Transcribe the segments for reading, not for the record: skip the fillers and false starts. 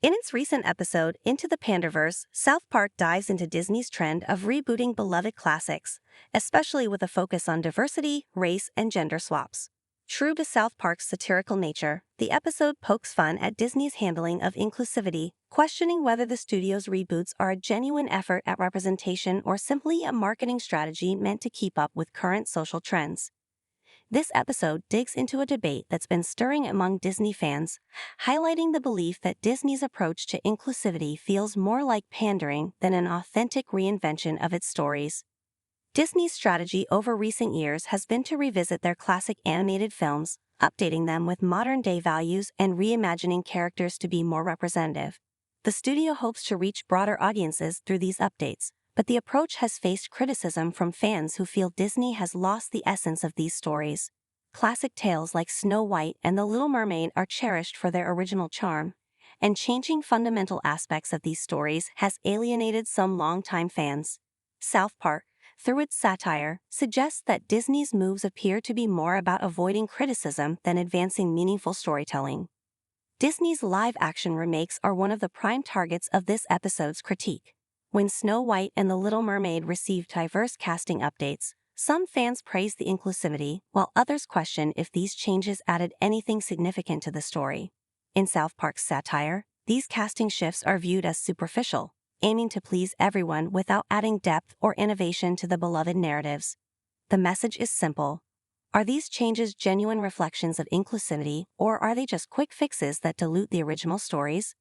In its recent episode, Into the Panderverse, South Park dives into Disney's trend of rebooting beloved classics, especially with a focus on diversity, race, and gender swaps. True to South Park's satirical nature, the episode pokes fun at Disney's handling of inclusivity, questioning whether the studio's reboots are a genuine effort at representation or simply a marketing strategy meant to keep up with current social trends. This episode digs into a debate that's been stirring among Disney fans, highlighting the belief that Disney's approach to inclusivity feels more like pandering than an authentic reinvention of its stories. Disney's strategy over recent years has been to revisit their classic animated films, updating them with modern-day values and reimagining characters to be more representative. The studio hopes to reach broader audiences through these updates, but the approach has faced criticism from fans who feel Disney has lost the essence of these stories. Classic tales like Snow White and The Little Mermaid are cherished for their original charm, and changing fundamental aspects of these stories has alienated some longtime fans. South Park, through its satire, suggests that Disney's moves appear to be more about avoiding criticism than advancing meaningful storytelling. Disney's live-action remakes are one of the prime targets of this episode's critique. When Snow White and The Little Mermaid received diverse casting updates, some fans praised the inclusivity, while others question if these changes added anything significant to the story. In South Park's satire, these casting shifts are viewed as superficial, aiming to please everyone without adding depth or innovation to the beloved narratives. The message is simple. Are these changes genuine reflections of inclusivity, or are they just quick fixes that dilute the original stories?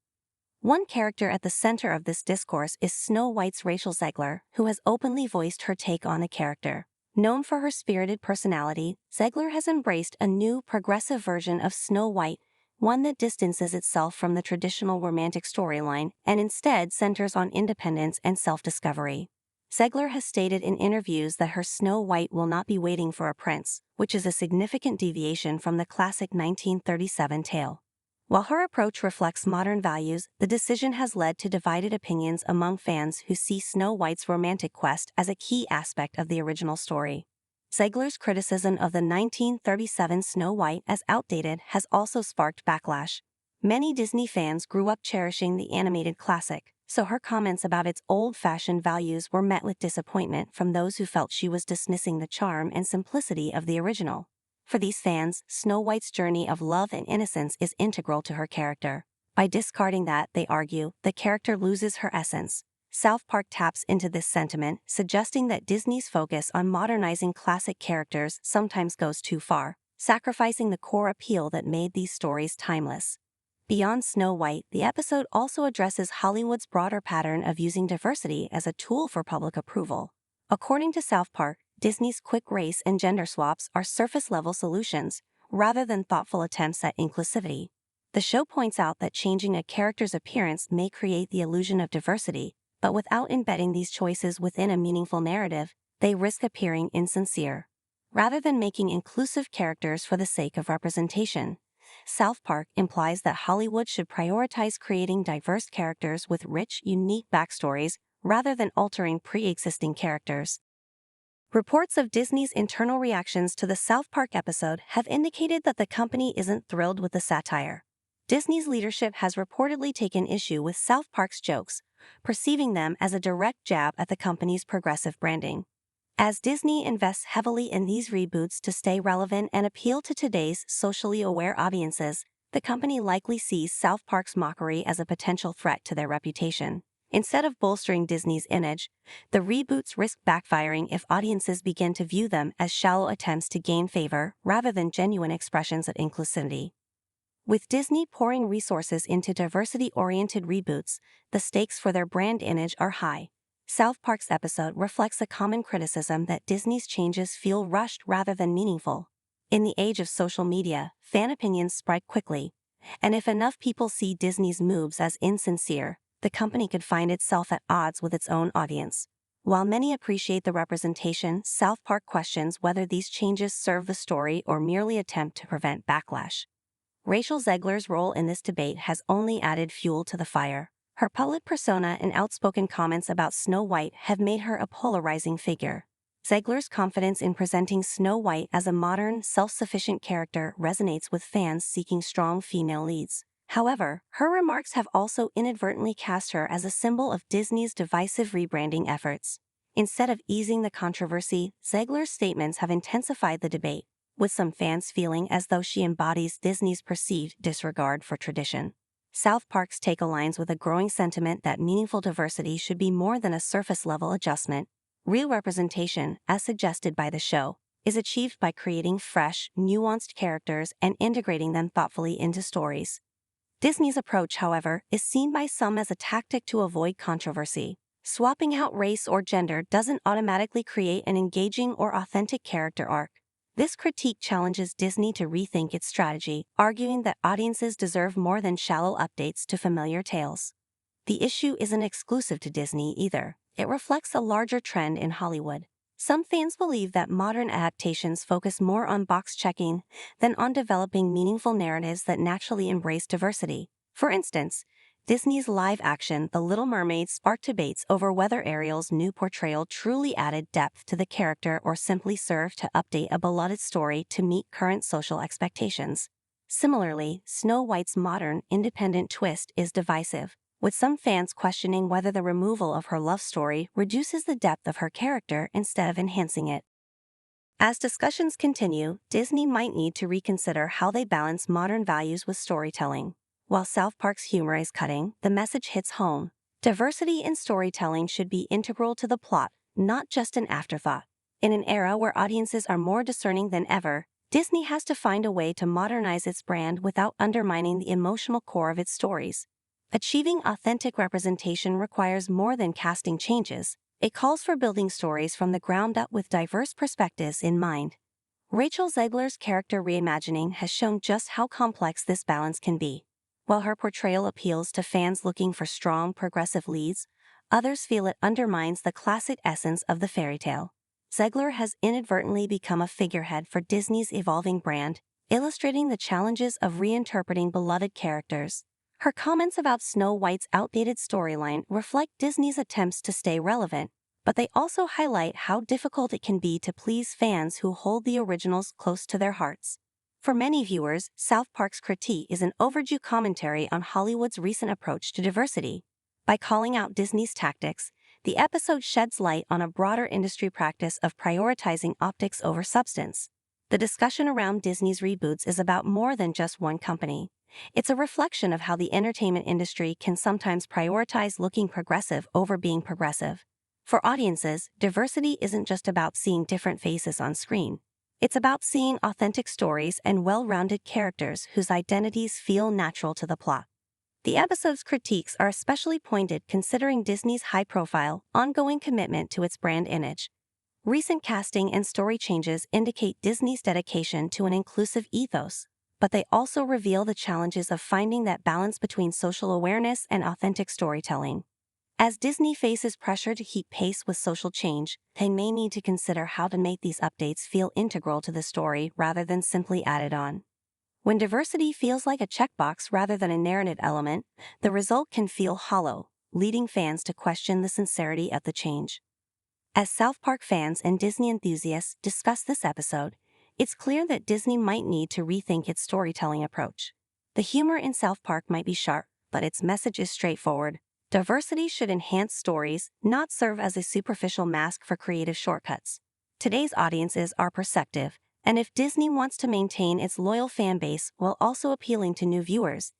One character at the center of this discourse is Snow White's Rachel Zegler, who has openly voiced her take on the character. Known for her spirited personality, Zegler has embraced a new, progressive version of Snow White, one that distances itself from the traditional romantic storyline and instead centers on independence and self-discovery. Zegler has stated in interviews that her Snow White will not be waiting for a prince, which is a significant deviation from the classic 1937 tale. While her approach reflects modern values, the decision has led to divided opinions among fans who see Snow White's romantic quest as a key aspect of the original story. Zegler's criticism of the 1937 Snow White as outdated has also sparked backlash. Many Disney fans grew up cherishing the animated classic, so her comments about its old-fashioned values were met with disappointment from those who felt she was dismissing the charm and simplicity of the original. For these fans, Snow White's journey of love and innocence is integral to her character. By discarding that, they argue, the character loses her essence. South Park taps into this sentiment, suggesting that Disney's focus on modernizing classic characters sometimes goes too far, sacrificing the core appeal that made these stories timeless. Beyond Snow White, the episode also addresses Hollywood's broader pattern of using diversity as a tool for public approval. According to South Park, Disney's quick race and gender swaps are surface-level solutions, rather than thoughtful attempts at inclusivity. The show points out that changing a character's appearance may create the illusion of diversity, but without embedding these choices within a meaningful narrative, they risk appearing insincere. Rather than making inclusive characters for the sake of representation, South Park implies that Hollywood should prioritize creating diverse characters with rich, unique backstories rather than altering pre-existing characters. Reports of Disney's internal reactions to the South Park episode have indicated that the company isn't thrilled with the satire. Disney's leadership has reportedly taken issue with South Park's jokes, perceiving them as a direct jab at the company's progressive branding. As Disney invests heavily in these reboots to stay relevant and appeal to today's socially aware audiences, the company likely sees South Park's mockery as a potential threat to their reputation. Instead of bolstering Disney's image, the reboots risk backfiring if audiences begin to view them as shallow attempts to gain favor rather than genuine expressions of inclusivity. With Disney pouring resources into diversity-oriented reboots, the stakes for their brand image are high. South Park's episode reflects a common criticism that Disney's changes feel rushed rather than meaningful. In the age of social media, fan opinions spread quickly, and if enough people see Disney's moves as insincere, the company could find itself at odds with its own audience. While many appreciate the representation, South Park questions whether these changes serve the story or merely attempt to prevent backlash. Rachel Zegler's role in this debate has only added fuel to the fire. Her public persona and outspoken comments about Snow White have made her a polarizing figure. Zegler's confidence in presenting Snow White as a modern, self-sufficient character resonates with fans seeking strong female leads. However, her remarks have also inadvertently cast her as a symbol of Disney's divisive rebranding efforts. Instead of easing the controversy, Zegler's statements have intensified the debate, with some fans feeling as though she embodies Disney's perceived disregard for tradition. South Park's take aligns with a growing sentiment that meaningful diversity should be more than a surface-level adjustment. Real representation, as suggested by the show, is achieved by creating fresh, nuanced characters and integrating them thoughtfully into stories. Disney's approach, however, is seen by some as a tactic to avoid controversy. Swapping out race or gender doesn't automatically create an engaging or authentic character arc. This critique challenges Disney to rethink its strategy, arguing that audiences deserve more than shallow updates to familiar tales. The issue isn't exclusive to Disney either. It reflects a larger trend in Hollywood. Some fans believe that modern adaptations focus more on box-checking than on developing meaningful narratives that naturally embrace diversity. For instance, Disney's live-action The Little Mermaid sparked debates over whether Ariel's new portrayal truly added depth to the character or simply served to update a beloved story to meet current social expectations. Similarly, Snow White's modern, independent twist is divisive, with some fans questioning whether the removal of her love story reduces the depth of her character instead of enhancing it. As discussions continue, Disney might need to reconsider how they balance modern values with storytelling. While South Park's humor is cutting, the message hits home. Diversity in storytelling should be integral to the plot, not just an afterthought. In an era where audiences are more discerning than ever, Disney has to find a way to modernize its brand without undermining the emotional core of its stories. Achieving authentic representation requires more than casting changes. It calls for building stories from the ground up with diverse perspectives in mind. Rachel Zegler's character reimagining has shown just how complex this balance can be. While her portrayal appeals to fans looking for strong, progressive leads, others feel it undermines the classic essence of the fairy tale. Zegler has inadvertently become a figurehead for Disney's evolving brand, illustrating the challenges of reinterpreting beloved characters. Her comments about Snow White's outdated storyline reflect Disney's attempts to stay relevant, but they also highlight how difficult it can be to please fans who hold the originals close to their hearts. For many viewers, South Park's critique is an overdue commentary on Hollywood's recent approach to diversity. By calling out Disney's tactics, the episode sheds light on a broader industry practice of prioritizing optics over substance. The discussion around Disney's reboots is about more than just one company. It's a reflection of how the entertainment industry can sometimes prioritize looking progressive over being progressive. For audiences, diversity isn't just about seeing different faces on screen. It's about seeing authentic stories and well-rounded characters whose identities feel natural to the plot. The episode's critiques are especially pointed considering Disney's high-profile, ongoing commitment to its brand image. Recent casting and story changes indicate Disney's dedication to an inclusive ethos, but they also reveal the challenges of finding that balance between social awareness and authentic storytelling. As Disney faces pressure to keep pace with social change, they may need to consider how to make these updates feel integral to the story rather than simply added on. When diversity feels like a checkbox rather than a narrative element, the result can feel hollow, leading fans to question the sincerity of the change. As South Park fans and Disney enthusiasts discuss this episode, it's clear that Disney might need to rethink its storytelling approach. The humor in South Park might be sharp, but its message is straightforward. Diversity should enhance stories, not serve as a superficial mask for creative shortcuts. Today's audiences are perceptive, and if Disney wants to maintain its loyal fan base while also appealing to new viewers,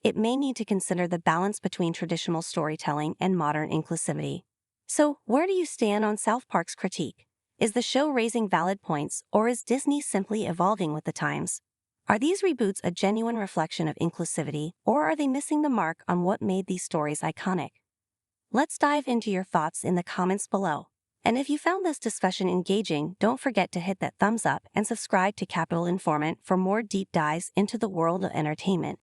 it may need to consider the balance between traditional storytelling and modern inclusivity. So, where do you stand on South Park's critique? Is the show raising valid points, or is Disney simply evolving with the times? Are these reboots a genuine reflection of inclusivity, or are they missing the mark on what made these stories iconic? Let's dive into your thoughts in the comments below. And if you found this discussion engaging, don't forget to hit that thumbs up and subscribe to Capital Informant for more deep dives into the world of entertainment.